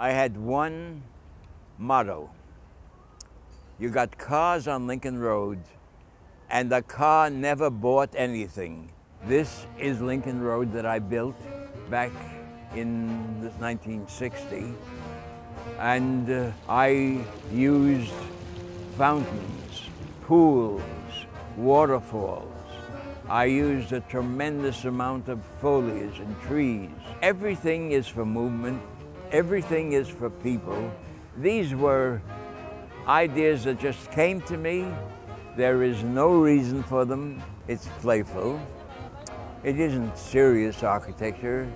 I had one motto. You got cars on Lincoln Road, and the car never bought anything. This is Lincoln Road that I built back in 1960, and I used fountains, pools, waterfalls. I used a tremendous amount of foliage and trees. Everything is for movement. Everything is for people. These were ideas that just came to me. There is no reason for them. It's playful. It isn't serious architecture.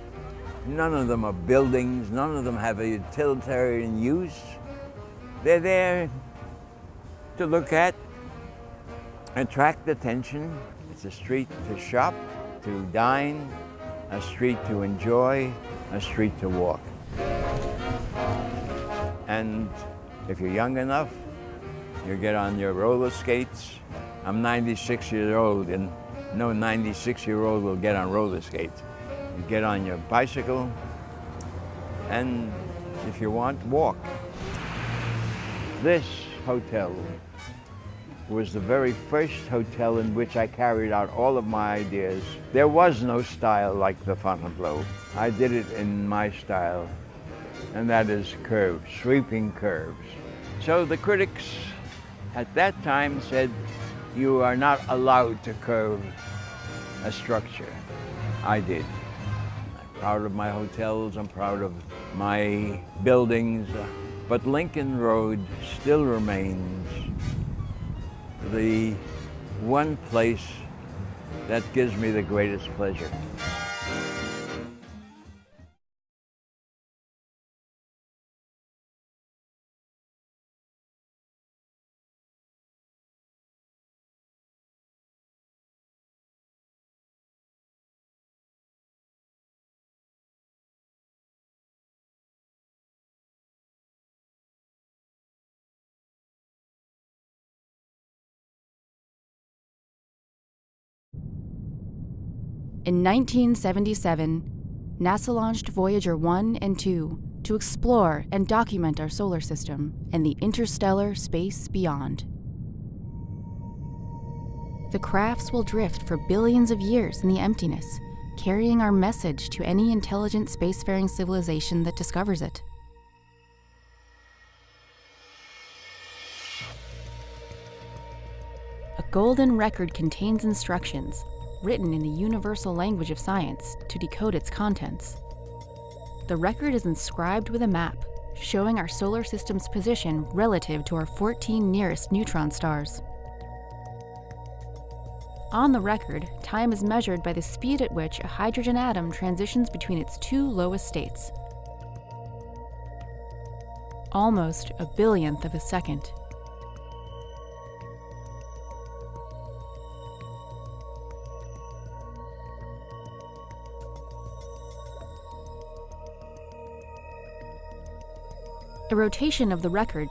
None of them are buildings. None of them have a utilitarian use. They're there to look at, attract attention. It's a street to shop, to dine, a street to enjoy, a street to walk. And if you're young enough, you get on your roller skates. I'm 96 years old, and no 96-year-old will get on roller skates. You get on your bicycle, and if you want, walk. This hotel was the very first hotel in which I carried out all of my ideas. There was no style like the Fontainebleau. I did it in my style, and that is curves, sweeping curves. So the critics at that time said, you are not allowed to curve a structure. I did. I'm proud of my hotels, I'm proud of my buildings, but Lincoln Road still remains the one place that gives me the greatest pleasure. In 1977, NASA launched Voyager 1 and 2 to explore and document our solar system and the interstellar space beyond. The crafts will drift for billions of years in the emptiness, carrying our message to any intelligent spacefaring civilization that discovers it. A golden record contains instructions written in the universal language of science to decode its contents. The record is inscribed with a map showing our solar system's position relative to our 14 nearest neutron stars. On the record, time is measured by the speed at which a hydrogen atom transitions between its two lowest states. Almost a billionth of a second. The rotation of the record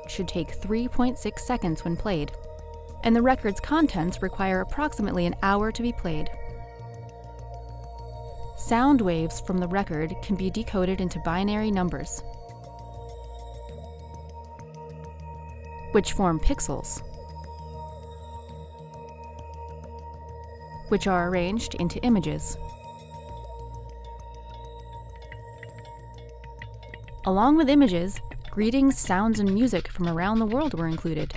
should take 3.6 seconds when played, and the record's contents require approximately an hour to be played. Sound waves from the record can be decoded into binary numbers, which form pixels, which are arranged into images. Along with images, greetings, sounds, and music from around the world were included.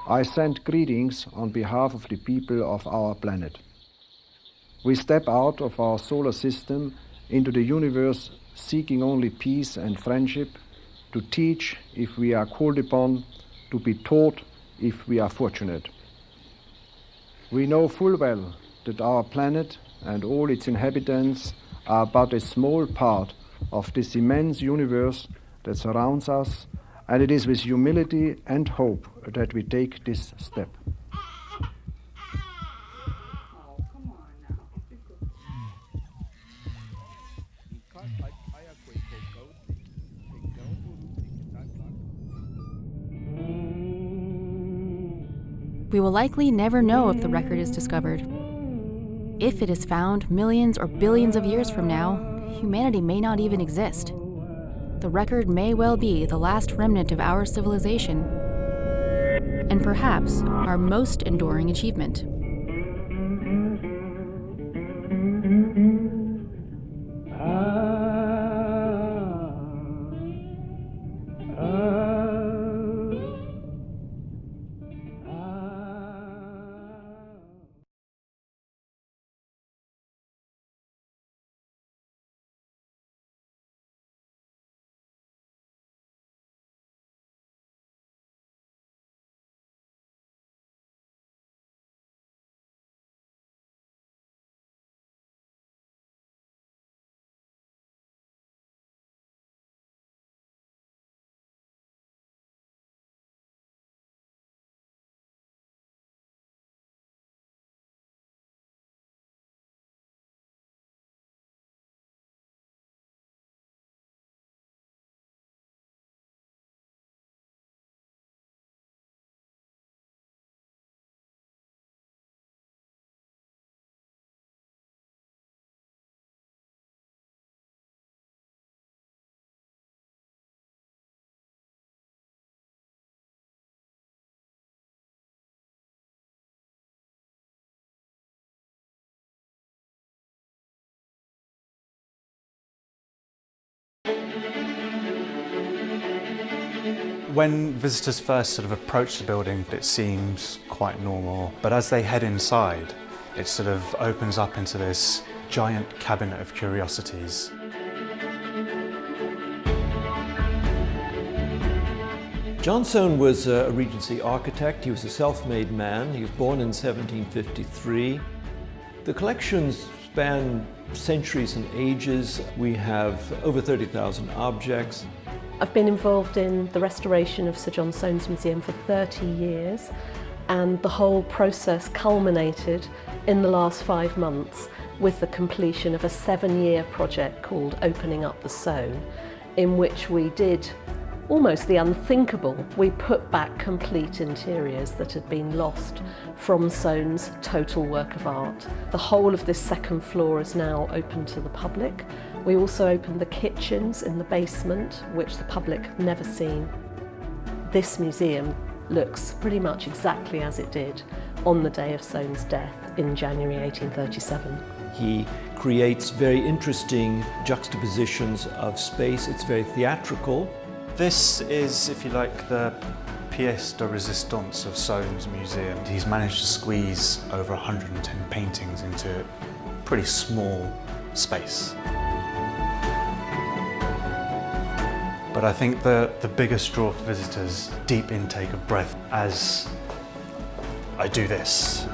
I send greetings on behalf of the people of our planet. We step out of our solar system into the universe seeking only peace and friendship, to teach if we are called upon, to be taught if we are fortunate. We know full well that our planet and all its inhabitants are but a small part of this immense universe that surrounds us, and it is with humility and hope that we take this step. We will likely never know if the record is discovered. If it is found millions or billions of years from now, humanity may not even exist. The record may well be the last remnant of our civilization, and perhaps our most enduring achievement. When visitors first sort of approach the building, it seems quite normal, but as they head inside, it sort of opens up into this giant cabinet of curiosities. John Soane was a Regency architect. He was a self-made man. He was born in 1753. The collections span centuries and ages. We have over 30,000 objects. I've been involved in the restoration of Sir John Soane's museum for 30 years, and the whole process culminated in the last 5 months with the completion of a 7-year project called Opening Up the Soane, in which we did almost the unthinkable. We put back complete interiors that had been lost from Soane's total work of art. The whole of this second floor is now open to the public. We also opened the kitchens in the basement, which the public have never seen. This museum looks pretty much exactly as it did on the day of Soane's death in January 1837. He creates very interesting juxtapositions of space. It's very theatrical. This is, if you like, the pièce de résistance of Soane's museum. He's managed to squeeze over 110 paintings into a pretty small space. But I think the biggest draw for visitors, deep intake of breath as I do this.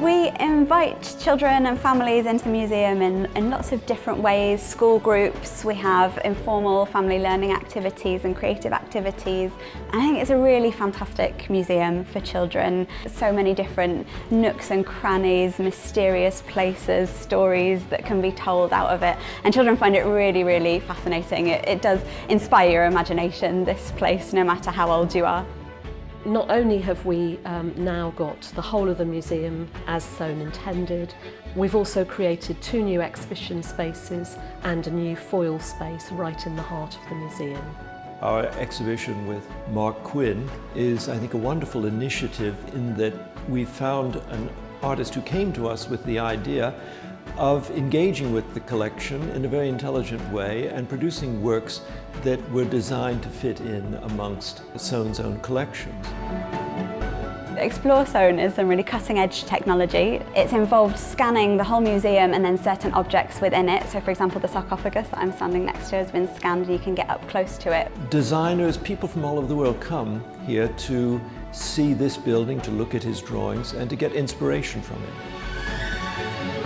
We invite children and families into the museum in lots of different ways. School groups, we have informal family learning activities and creative activities. I think it's a really fantastic museum for children. So many different nooks and crannies, mysterious places, stories that can be told out of it. And children find it really, really fascinating. It does inspire your imagination, this place, no matter how old you are. Not only have we now got the whole of the museum as Soane intended, we've also created 2 new exhibition spaces and a new foil space right in the heart of the museum. Our exhibition with Mark Quinn is, I think, a wonderful initiative in that we found an artist who came to us with the idea of engaging with the collection in a very intelligent way and producing works that were designed to fit in amongst Soane's own collections. Explore Soane is some really cutting-edge technology. It's involved scanning the whole museum and then certain objects within it. So for example, the sarcophagus that I'm standing next to has been scanned and you can get up close to it. Designers, people from all over the world come here to see this building, to look at his drawings, and to get inspiration from him.